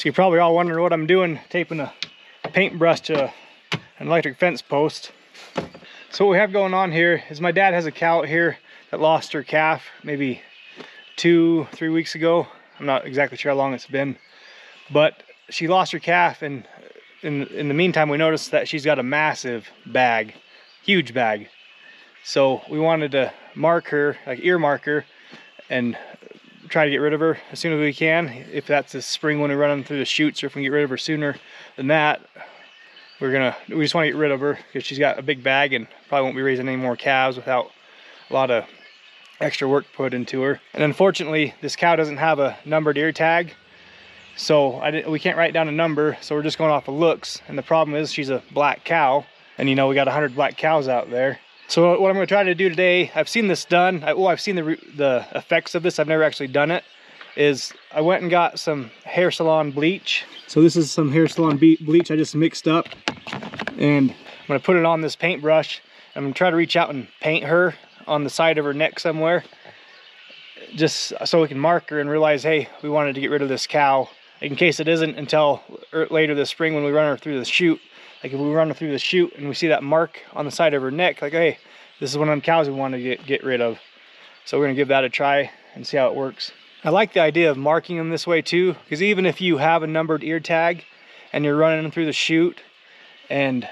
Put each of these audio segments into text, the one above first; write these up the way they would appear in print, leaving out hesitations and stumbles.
So you're probably all wondering what I'm doing, taping a paintbrush to an electric fence post. So what we have going on here is my dad has a cow out here that lost her calf maybe 2-3 weeks ago. I'm not exactly sure how long it's been, but she lost her calf, and in the meantime we noticed that she's got a massive bag, huge bag. So we wanted to mark her, like earmark her, and try to get rid of her as soon as we can. If that's this spring when we run them through the chutes, or if we can get rid of her sooner than that, we just want to get rid of her because she's got a big bag and probably won't be raising any more calves without a lot of extra work put into her. And unfortunately, this cow doesn't have a numbered ear tag, so we can't write down a number, so we're just going off of looks. And the problem is she's a black cow, and you know, we got 100 black cows out there. So what I'm going to try to do today, I've seen this done. I've seen the effects of this. I've never actually done it. Is I went and got some hair salon bleach. So this is some hair salon bleach I just mixed up, and I'm going to put it on this paintbrush. I'm going to try to reach out and paint her on the side of her neck somewhere, just so we can mark her and realize, hey, we wanted to get rid of this cow, in case it isn't until later this spring when we run her through the chute. Like if we run her through the chute and we see that mark on the side of her neck, like, hey, this is one of them cows we want to get rid of. So we're gonna give that a try and see how it works. I like the idea of marking them this way too, because even if you have a numbered ear tag and you're running them through the chute and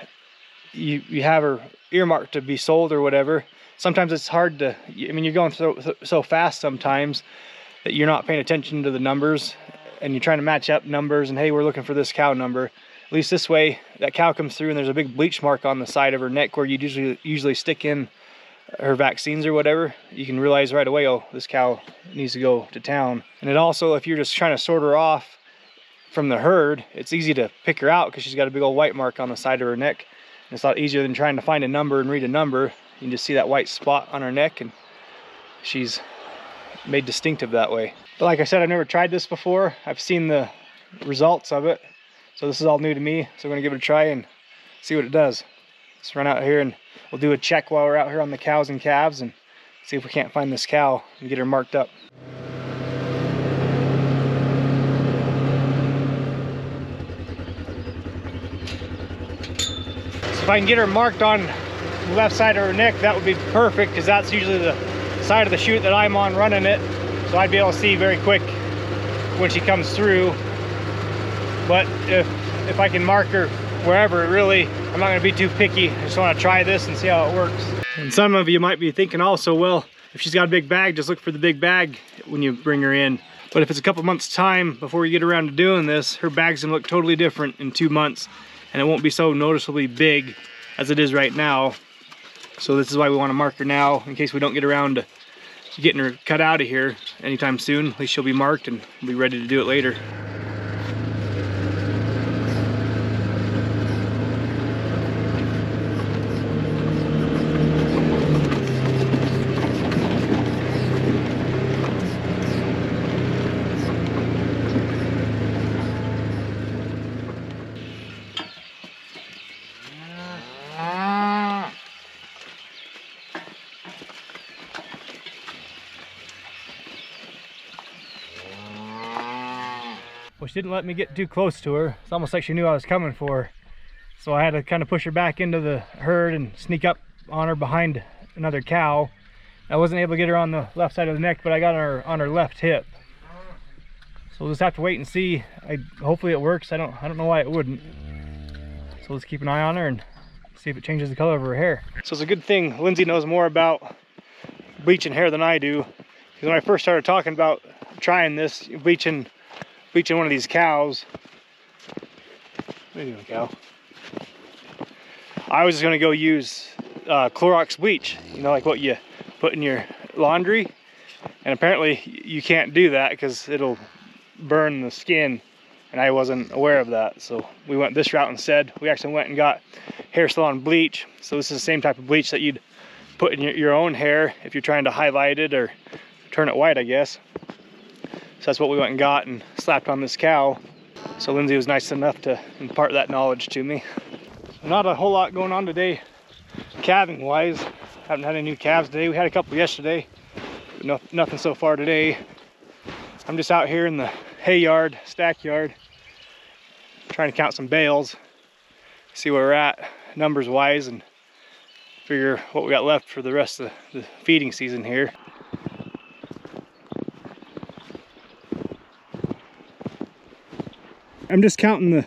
you have her earmarked to be sold or whatever, sometimes it's hard to, I mean, you're going so fast sometimes that you're not paying attention to the numbers, and you're trying to match up numbers and, hey, we're looking for this cow number. At least this way, that cow comes through and there's a big bleach mark on the side of her neck where you usually stick in her vaccines or whatever. You can realize right away, oh, this cow needs to go to town. And it also, if you're just trying to sort her off from the herd, it's easy to pick her out because she's got a big old white mark on the side of her neck. And it's a lot easier than trying to find a number and read a number. You can just see that white spot on her neck, and she's made distinctive that way. But like I said, I've never tried this before. I've seen the results of it, so this is all new to me. So we're gonna give it a try and see what it does. Let's run out here and we'll do a check while we're out here on the cows and calves and see if we can't find this cow and get her marked up. So if I can get her marked on the left side of her neck, that would be perfect, because that's usually the side of the chute that I'm on running it. So I'd be able to see very quick when she comes through. But if I can mark her wherever, really, I'm not going to be too picky. I just want to try this and see how it works. And some of you might be thinking also, well, if she's got a big bag, just look for the big bag when you bring her in. But if it's a couple months time before you get around to doing this, her bag's going to look totally different in 2 months, and it won't be so noticeably big as it is right now. So this is why we want to mark her now, in case we don't get around to getting her cut out of here anytime soon. At least she'll be marked and we'll be ready to do it later. Well, she didn't let me get too close to her. It's almost like she knew I was coming for her. So I had to kind of push her back into the herd and sneak up on her behind another cow. I wasn't able to get her on the left side of the neck, but I got her on her left hip. So we'll just have to wait and see. Hopefully it works. I don't know why it wouldn't. So let's keep an eye on her and see if it changes the color of her hair. So it's a good thing Lindsay knows more about bleaching hair than I do. Because when I first started talking about trying this, bleaching one of these cows. What are you doing, cow? I was just gonna go use Clorox bleach, you know, like what you put in your laundry. And apparently you can't do that because it'll burn the skin, and I wasn't aware of that. So we went this route instead. We actually went and got hair salon bleach. So this is the same type of bleach that you'd put in your own hair if you're trying to highlight it or turn it white, I guess. So that's what we went and got and slapped on this cow. So Lindsay was nice enough to impart that knowledge to me. Not a whole lot going on today, calving wise. Haven't had any new calves today. We had a couple yesterday, but nothing so far today. I'm just out here in the hay yard, stack yard, trying to count some bales, see where we're at numbers wise, and figure what we got left for the rest of the feeding season here. I'm just counting the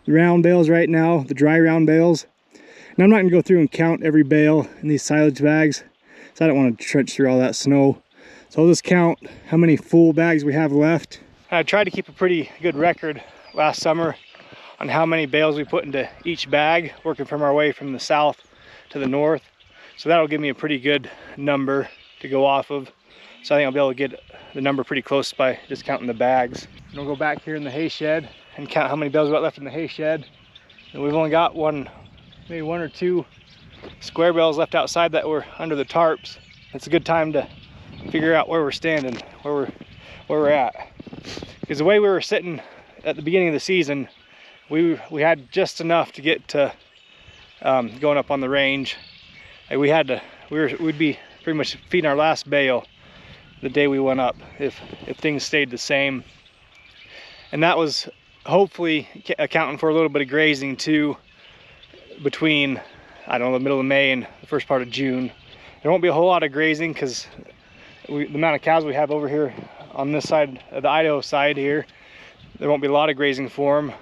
round bales right now, the dry round bales. And I'm not gonna go through and count every bale in these silage bags, so I don't want to trench through all that snow. So I'll just count how many full bags we have left. I tried to keep a pretty good record last summer on how many bales we put into each bag, working from our way from the south to the north. So that'll give me a pretty good number to go off of. So I think I'll be able to get the number pretty close by just counting the bags. And we'll go back here in the hay shed and count how many bales we got left in the hay shed. And we've only got maybe one or two square bales left outside that were under the tarps. It's a good time to figure out where we're standing, where we're at. Because the way we were sitting at the beginning of the season, we had just enough to get to going up on the range. Like we'd be pretty much feeding our last bale the day we went up if things stayed the same. And that was hopefully accounting for a little bit of grazing too between, I don't know, the middle of May and the first part of June. There won't be a whole lot of grazing because the amount of cows we have over here on this side of the Idaho side here, there won't be a lot of grazing for them.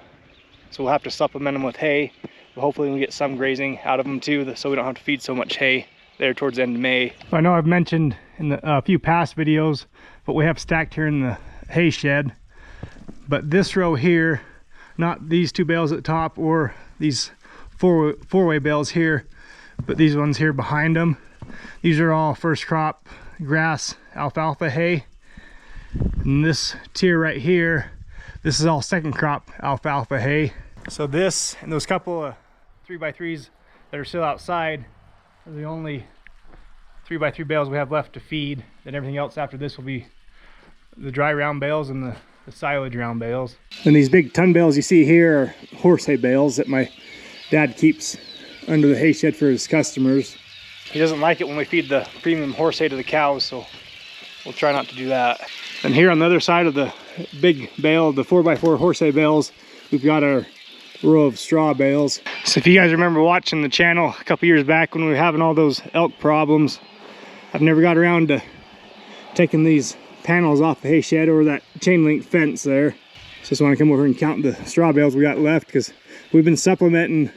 So we'll have to supplement them with hay. But hopefully we'll get some grazing out of them too, so we don't have to feed so much hay there towards the end of May. I know I've mentioned in a few past videos what we have stacked here in the hay shed. But this row here, not these two bales at the top or these four-way bales here, but these ones here behind them, these are all first crop grass alfalfa hay. And this tier right here, this is all second crop alfalfa hay. So this and those couple of 3x3s that are still outside are the only 3x3 bales we have left to feed. Then everything else after this will be the dry round bales and the silage round bales. And these big ton bales you see here are horse hay bales that my dad keeps under the hay shed for his customers. He doesn't like it when we feed the premium horse hay to the cows, so we'll try not to do that. And here on the other side of the big bale, the 4x4 horse hay bales, we've got our row of straw bales. So if you guys remember watching the channel a couple years back when we were having all those elk problems, I've never got around to taking these panels off the hay shed or that chain link fence there. So just want to come over and count the straw bales we got left, because we've been supplementing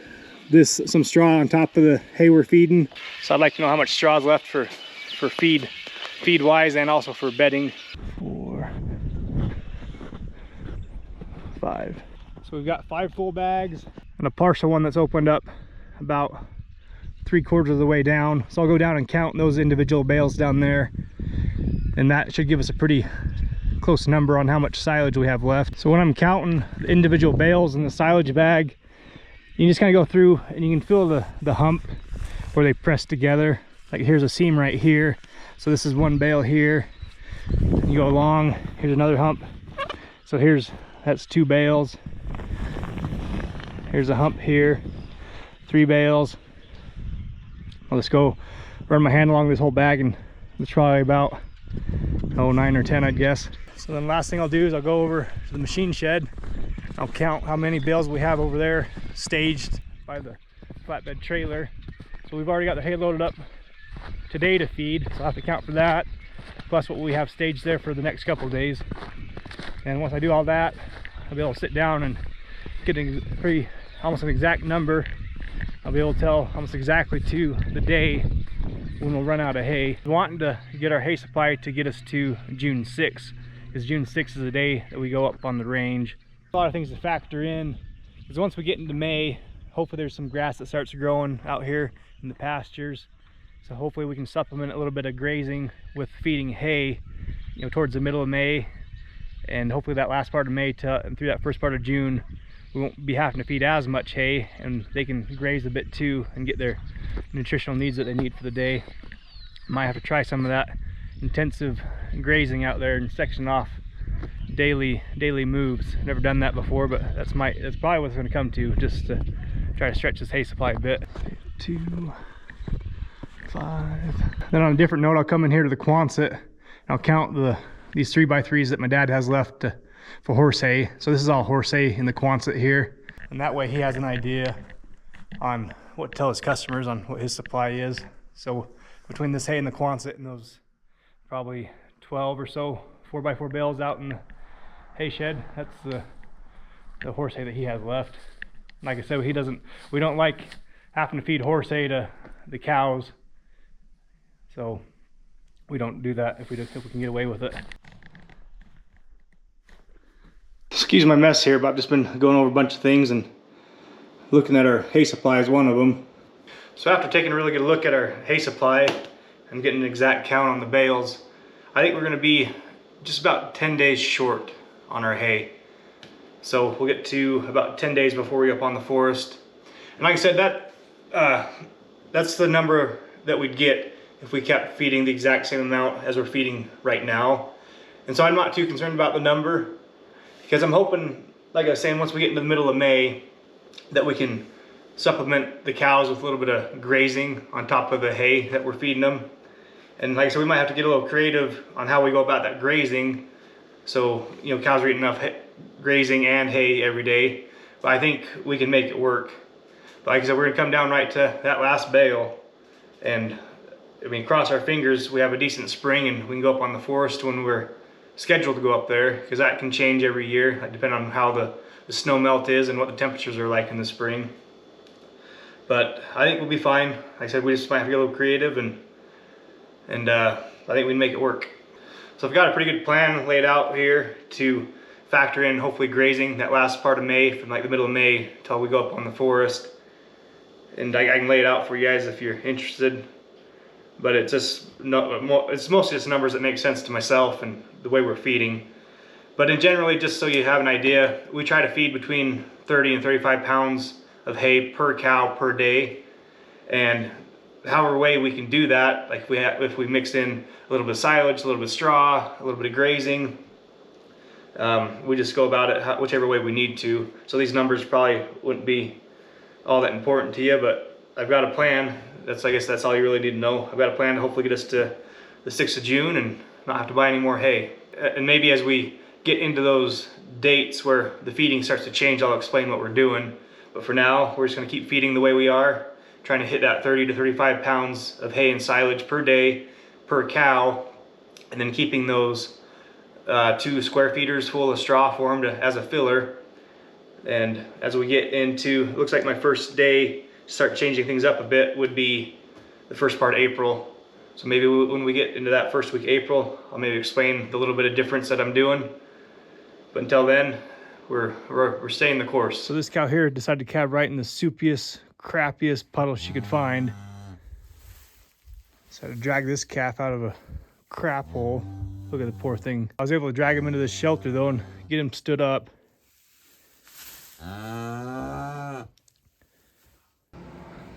some straw on top of the hay we're feeding. So I'd like to know how much straw is left for feed wise and also for bedding. 4, 5. So we've got 5 full bags and a partial one that's opened up about 3/4 of the way down. So I'll go down and count those individual bales down there, and that should give us a pretty close number on how much silage we have left. So when I'm counting the individual bales in the silage bag, you just kind of go through and you can feel the hump where they press together. Like here's a seam right here. So this is one bale here. You go along, here's another hump. So that's 2 bales. Here's a hump here, 3 bales. I'll just go run my hand along this whole bag, and it's probably about 9 or 10, I'd guess. So then last thing I'll do is I'll go over to the machine shed. I'll count how many bales we have over there staged by the flatbed trailer. So we've already got the hay loaded up today to feed, so I'll have to count for that, plus what we have staged there for the next couple of days. And once I do all that, I'll be able to sit down and get almost an exact number. I'll be able to tell almost exactly to the day when we'll run out of hay. We're wanting to get our hay supply to get us to June 6th, because June 6th is the day that we go up on the range. A lot of things to factor in, because once we get into May, hopefully there's some grass that starts growing out here in the pastures. So hopefully we can supplement a little bit of grazing with feeding hay, towards the middle of May, and hopefully that last part of May and through that first part of June, we won't be having to feed as much hay, and they can graze a bit too and get their nutritional needs that they need for the day. Might have to try some of that intensive grazing out there and section off daily moves. Never done that before, but that's probably what it's going to come to, just to try to stretch this hay supply a bit. 2, 5. Then on a different note, I'll come in here to the Quonset and I'll count these 3x3s that my dad has left for horse hay. So this is all horse hay in the Quonset here. And that way he has an idea on what to tell his customers on what his supply is. So between this hay and the Quonset and those probably 12 or so 4x4 bales out in the hay shed, that's the horse hay that he has left. Like I said, we don't like having to feed horse hay to the cows, so we don't do that if we can get away with it. Excuse my mess here, but I've just been going over a bunch of things and looking at our hay supply is one of them. So after taking a really good look at our hay supply and getting an exact count on the bales, I think we're going to be just about 10 days short on our hay. So we'll get to about 10 days before we go up on the forest. And like I said, that's the number that we'd get if we kept feeding the exact same amount as we're feeding right now. And so I'm not too concerned about the number, because I'm hoping, like I was saying, once we get into the middle of May, that we can supplement the cows with a little bit of grazing on top of the hay that we're feeding them. And like I said, we might have to get a little creative on how we go about that grazing. So, you know, cows are eating enough grazing and hay every day. But I think we can make it work. But like I said, we're gonna come down right to that last bale. And I mean, cross our fingers, we have a decent spring and we can go up on the forest when we're scheduled to go up there, because that can change every year, depending on how the snow melt is and what the temperatures are like in the spring. But I think we'll be fine. Like I said, we just might have to get a little creative, and I think we can make it work. So I've got a pretty good plan laid out here to factor in hopefully grazing that last part of May, from like the middle of May till we go up on the forest. And I can lay it out for you guys if you're interested. But it's mostly just numbers that make sense to myself and the way we're feeding. But in generally, just so you have an idea, we try to feed between 30 and 35 pounds of hay per cow per day. And however way we can do that, like if we mix in a little bit of silage, a little bit of straw, a little bit of grazing, we just go about it whichever way we need to. So these numbers probably wouldn't be all that important to you, but I've got a plan. I guess that's all you really need to know. I've got a plan to hopefully get us to the 6th of June and not have to buy any more hay. And maybe as we get into those dates where the feeding starts to change, I'll explain what we're doing. But for now, we're just going to keep feeding the way we are, trying to hit that 30 to 35 pounds of hay and silage per day per cow, and then keeping those 2 square feeders full of straw for them as a filler. And as we get into, it looks like my first day start changing things up a bit would be the first part of April. So maybe when we get into that first week of April, I'll maybe explain the little bit of difference that I'm doing. But until then, we're staying the course. So this cow here decided to calve right in the soupiest, crappiest puddle she could find. So I had to drag this calf out of a crap hole. Look at the poor thing. I was able to drag him into this shelter though and get him stood up. I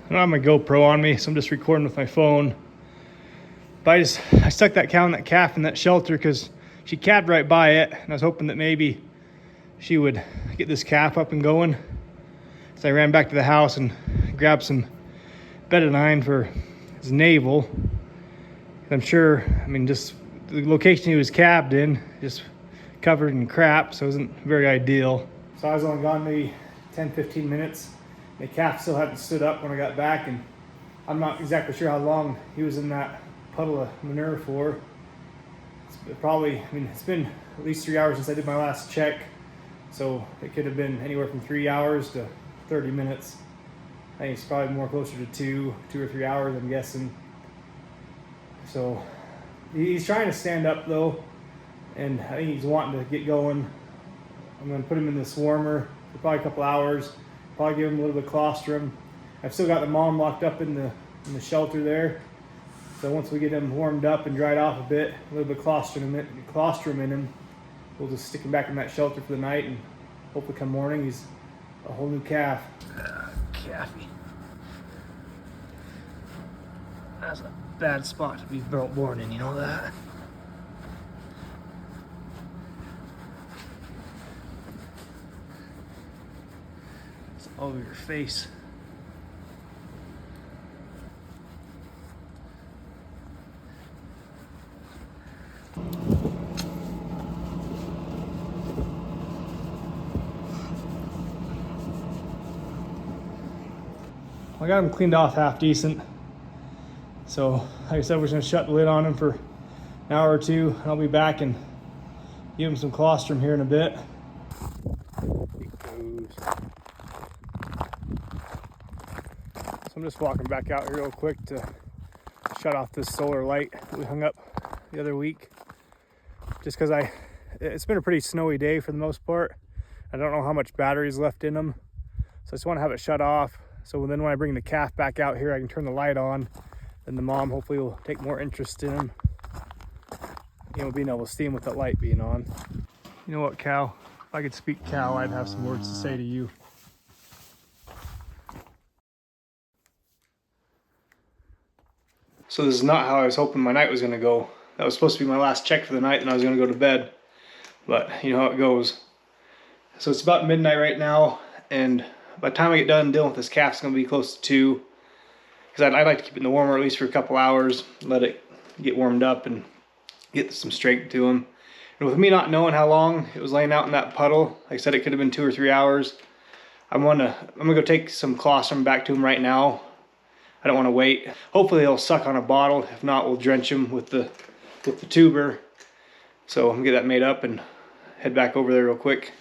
don't have my GoPro on me, so I'm just recording with my phone. But I stuck that cow and that calf in that shelter because she calved right by it, and I was hoping that maybe she would get this calf up and going. So I ran back to the house and grabbed some betadine for his navel. I'm sure, I mean, just the location he was calved in, just covered in crap, so it wasn't very ideal. So I was only gone maybe 10-15 minutes. The calf still hadn't stood up when I got back, and I'm not exactly sure how long he was in that puddle of manure for. It's been at least 3 hours since I did my last check, so it could have been anywhere from 3 hours to 30 minutes. I think it's probably more closer to 2 or 3 hours, I'm guessing. So he's trying to stand up though, and I think he's wanting to get going. I'm going to put him in this warmer for probably a couple hours. Probably give him a little bit of colostrum. I've still got the mom locked up in the shelter there. So once we get him warmed up and dried off a bit, a little bit of colostrum in him, we'll just stick him back in that shelter for the night, and hopefully come morning he's a whole new calf. Calfy. That's a bad spot to be born in, you know that? It's all over your face. I got him cleaned off half decent. So like I said, we're just gonna shut the lid on him for an hour or two, and I'll be back and give him some colostrum here in a bit. So I'm just walking back out here real quick to shut off this solar light that we hung up the other week. Just because it's been a pretty snowy day for the most part. I don't know how much battery's left in them. So I just want to have it shut off. So then when I bring the calf back out here, I can turn the light on. Then the mom hopefully will take more interest in him. You know, being able to see him with that light being on. You know what, Cal? If I could speak Cal, I'd have some words to say to you. So this is not how I was hoping my night was going to go. That was supposed to be my last check for the night, and I was going to go to bed. But you know how it goes. So it's about midnight right now, and by the time I get done dealing with this calf, it's going to be close to 2. Because I'd like to keep it in the warmer at least for a couple hours, let it get warmed up and get some strength to him. And with me not knowing how long it was laying out in that puddle, like I said, it could have been 2 or 3 hours. I'm gonna go take some colostrum back to him right now. I don't want to wait. Hopefully he'll suck on a bottle. If not, we'll drench him with the tuber. So I'm gonna get that made up and head back over there real quick.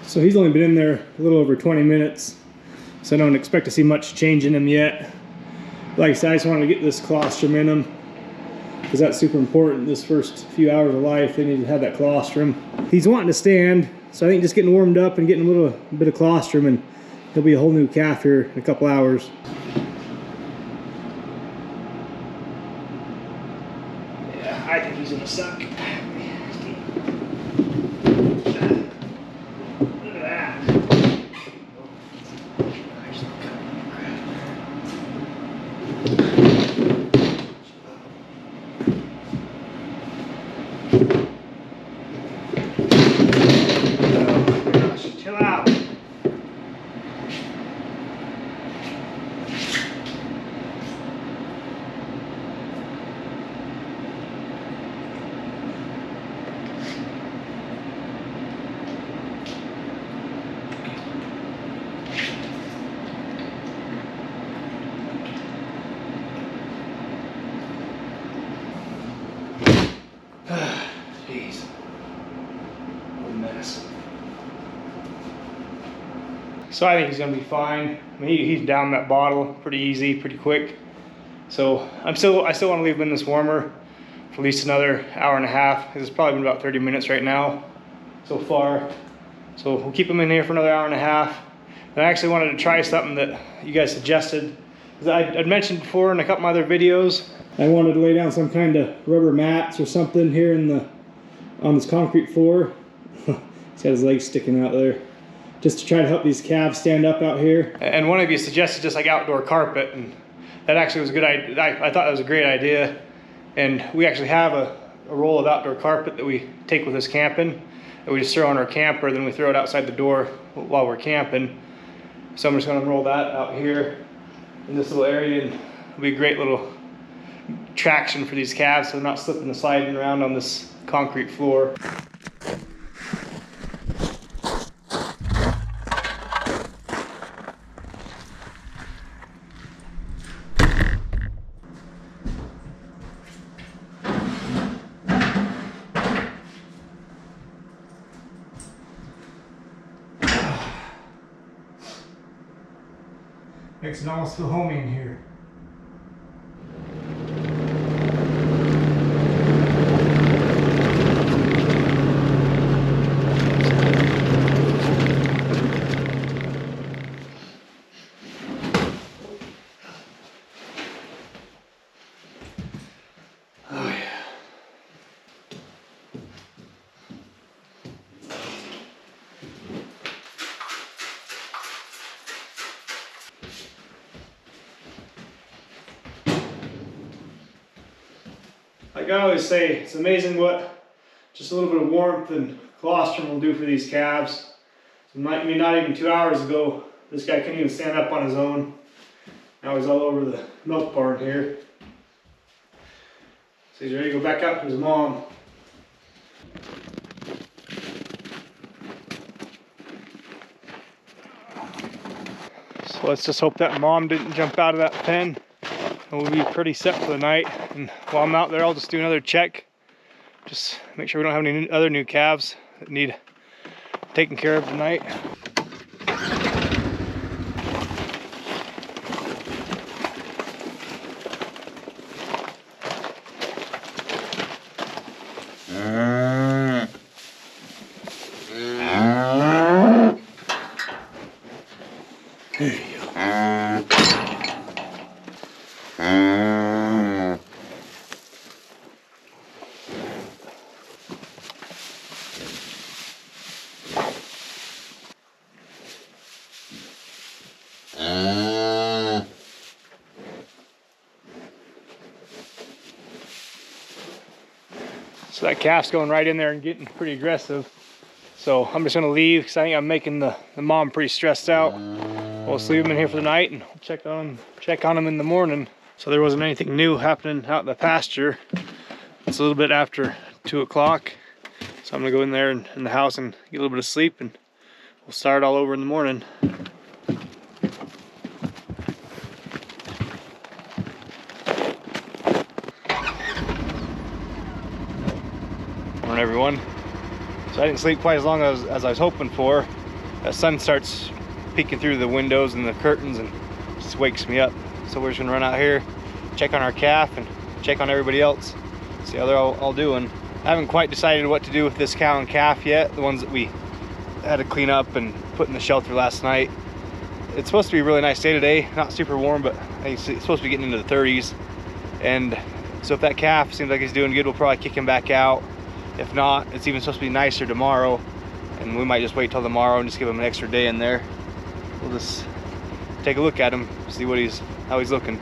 So he's only been in there a little over 20 minutes. So I don't expect to see much change in him yet. Like I said, I just wanted to get this colostrum in him, because that's super important. This first few hours of life, they need to have that colostrum. He's wanting to stand. So I think just getting warmed up and getting a little bit of colostrum, and he'll be a whole new calf here in a couple hours. Yeah, I think he's gonna suck. Look at that. Chill out. Jeez. What a mess. So I think he's gonna be fine. I mean, he's down that bottle pretty easy, pretty quick. So I still want to leave him in this warmer for at least another hour and a half. It's probably been about 30 minutes right now so far. So we'll keep him in here for another hour and a half. And I actually wanted to try something that you guys suggested. I'd mentioned before in a couple of other videos, I wanted to lay down some kind of rubber mats or something here on this concrete floor. He's got his legs sticking out there. Just to try to help these calves stand up out here. And one of you suggested just like outdoor carpet, and that actually was a good idea. I thought that was a great idea. And we actually have a roll of outdoor carpet that we take with us camping, and we just throw on our camper, then we throw it outside the door while we're camping. So I'm just gonna roll that out here in this little area, and it'll be a great little traction for these calves so they're not slipping and sliding around on this concrete floor. Makes it almost feel homey in here. Oh yeah. Like I always say, it's amazing what just a little bit of warmth and colostrum will do for these calves. Not even 2 hours ago, this guy couldn't even stand up on his own. Now he's all over the milk barn here. So he's ready to go back out to his mom. So let's just hope that mom didn't jump out of that pen, and we'll be pretty set for the night. And while I'm out there, I'll just do another check. Just make sure we don't have any other new calves that need taken care of tonight. There you go. So that calf's going right in there and getting pretty aggressive. So I'm just gonna leave because I think I'm making the mom pretty stressed out. We'll just leave him in here for the night and we'll check on him in the morning. So there wasn't anything new happening out in the pasture. It's a little bit after 2 o'clock. So I'm gonna go in there in the house and get a little bit of sleep, and we'll start all over in the morning. Morning, everyone. So I didn't sleep quite as long as I was hoping for. The sun starts peeking through the windows and the curtains and just wakes me up. So we're just gonna run out here, check on our calf and check on everybody else, see how they're all doing. I haven't quite decided what to do with this cow and calf yet, the ones that we had to clean up and put in the shelter last night. It's supposed to be a really nice day today, not super warm, but it's supposed to be getting into the 30s. And so if that calf seems like he's doing good, we'll probably kick him back out. If not, it's even supposed to be nicer tomorrow, and we might just wait till tomorrow and just give him an extra day in there. We'll just take a look at him, see how he's looking.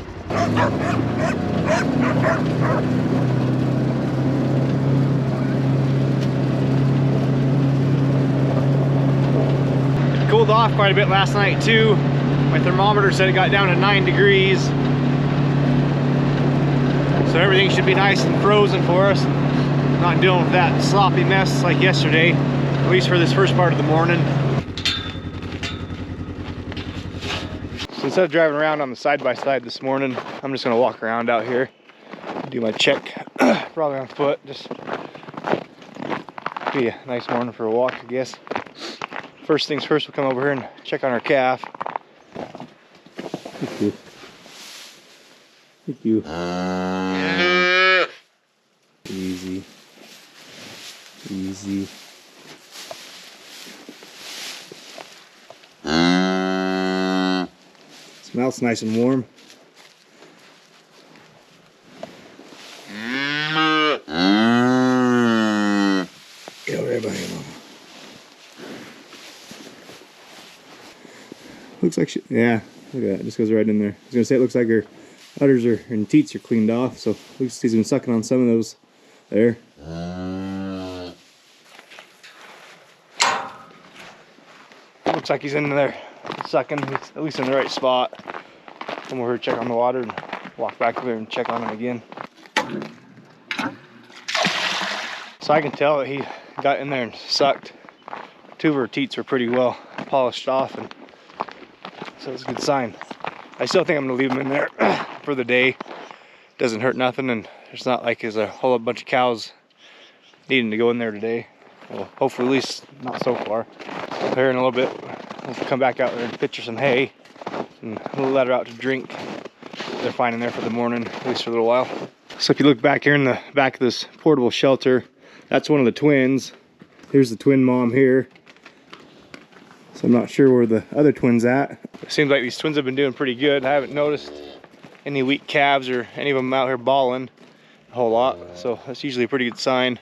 It cooled off quite a bit last night too. My thermometer said it got down to 9 degrees. So everything should be nice and frozen for us. Not dealing with that sloppy mess like yesterday, at least for this first part of the morning. So instead of driving around on the side-by-side this morning, I'm just gonna walk around out here, do my check, probably on foot. Just be a nice morning for a walk, I guess. First things first, we'll come over here and check on our calf. Thank you. Thank you. Easy. Easy. Smells nice and warm. Get over there by him. Looks like yeah, look at that, it just goes right in there. I was gonna say it looks like her udders and teats are cleaned off, so looks he's been sucking on some of those there. Looks like he's in there sucking. He's at least in the right spot. Come over here, check on the water, and walk back over there and check on him again. So I can tell that he got in there and sucked. 2 of her teats were pretty well polished off, and so it's a good sign. I still think I'm gonna leave him in there for the day. Doesn't hurt nothing, and there's not like there's a whole bunch of cows needing to go in there today. Well, hopefully at least not so far. Here in a little bit, we'll come back out there and pitch her some hay, and we'll let her out to drink. They're fine in there for the morning, at least for a little while. So if you look back here in the back of this portable shelter, that's one of the twins. Here's the twin mom here. So I'm not sure where the other twin's at. It seems like these twins have been doing pretty good. I haven't noticed any weak calves or any of them out here bawling a whole lot. So that's usually a pretty good sign.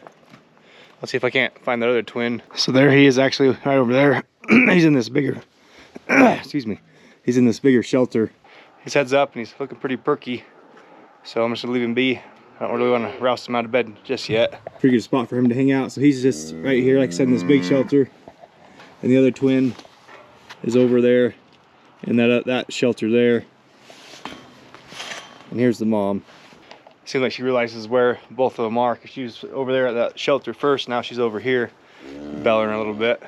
Let's see if I can't find that other twin. So there he is, actually right over there. He's in this bigger, excuse me. He's in this bigger shelter. His head's up and he's looking pretty perky. So I'm just gonna leave him be. I don't really want to roust him out of bed just yet. Pretty good spot for him to hang out. So he's just right here, like I said, in this big shelter. And the other twin is over there in that shelter there. And here's the mom. Seems like she realizes where both of them are, because she was over there at that shelter first. Now she's over here, bellowing a little bit.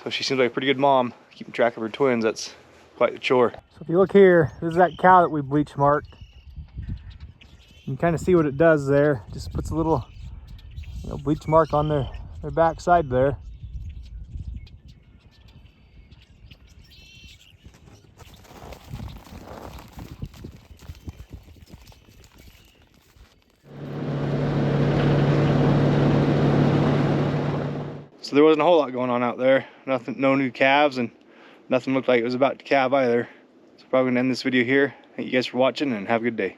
So she seems like a pretty good mom, keeping track of her twins. That's quite the chore. So If you look here, this is that cow that we bleach marked. You can kind of see what it does there. Just puts a little, bleach mark on their back side there. So there wasn't a whole lot going on out there. Nothing, no new calves, and nothing looked like it was about to calve either. So probably gonna end this video here. Thank you guys for watching and have a good day.